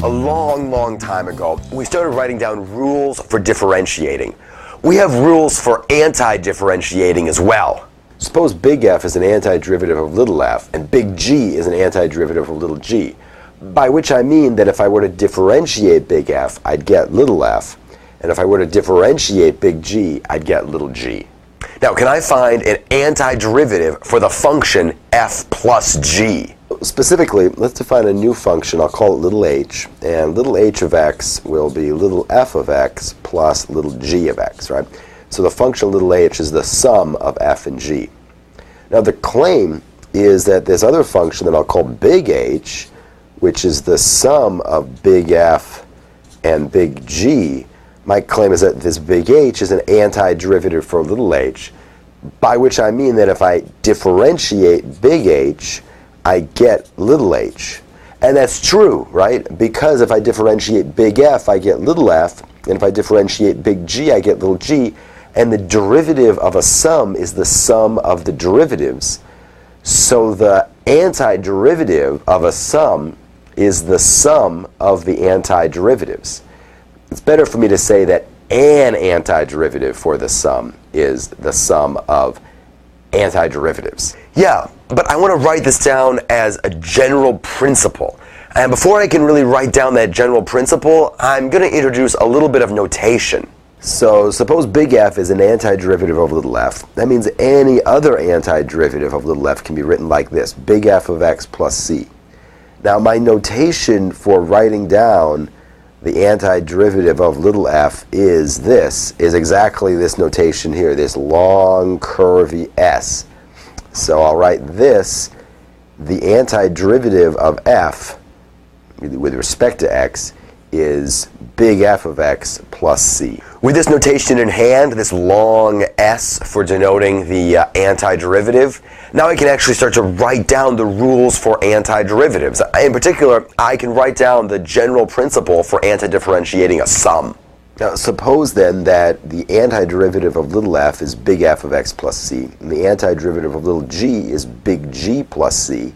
A long time ago, we started writing down rules for differentiating. We have rules for anti-differentiating as well. Suppose big F is an antiderivative of little f, and big G is an antiderivative of little g. By which I mean that if I were to differentiate big F, I'd get little f, and if I were to differentiate big G, I'd get little g. Now, can I find an antiderivative for the function f plus g? Specifically, let's define a new function. I'll call it little h, and little h of x will be little f of x plus little g of x, right? So the function little h is the sum of f and g. Now the claim is that this other function that I'll call big H, which is the sum of big F and big G, my claim is that this big H is an antiderivative for little h, by which I mean that if I differentiate big H, I get little h. And that's true, right? Because if I differentiate big F, I get little f, and if I differentiate big G, I get little g, and the derivative of a sum is the sum of the derivatives. So the antiderivative of a sum is the sum of the antiderivatives. It's better for me to say that an antiderivative for the sum is the sum of antiderivatives. Yeah, but I want to write this down as a general principle. And before I can really write down that general principle, I'm going to introduce a little bit of notation. So suppose big F is an antiderivative of little f. That means any other antiderivative of little f can be written like this, big F of x plus c. Now my notation for writing down the antiderivative of little f is exactly this notation here, this long curvy s. So I'll write this, the antiderivative of f with respect to x is big F of x plus c. With this notation in hand, this long S for denoting the antiderivative, now I can actually start to write down the rules for antiderivatives. In particular, I can write down the general principle for antidifferentiating a sum. Now suppose then that the antiderivative of little f is big F of x plus c, and the antiderivative of little g is big G plus c.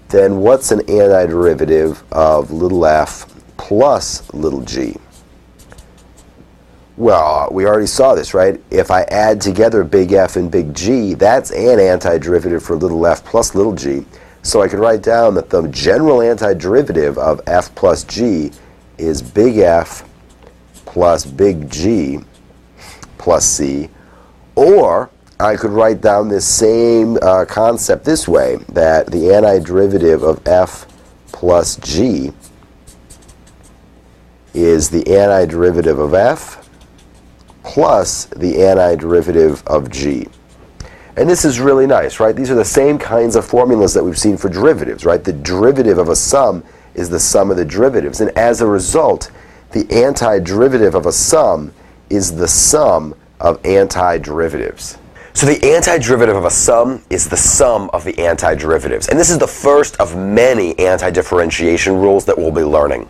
Then what's an antiderivative of little f plus little g? Well, we already saw this, right? If I add together big F and big G, that's an antiderivative for little f plus little g. So I can write down that the general antiderivative of f plus g is big F plus big G plus c. Or I could write down this same concept this way, that the antiderivative of f plus g is the antiderivative of f plus the antiderivative of g. And this is really nice, right? These are the same kinds of formulas that we've seen for derivatives, right? The derivative of a sum is the sum of the derivatives. And as a result, the antiderivative of a sum is the sum of antiderivatives. So the antiderivative of a sum is the sum of the antiderivatives. And this is the first of many antidifferentiation rules that we'll be learning.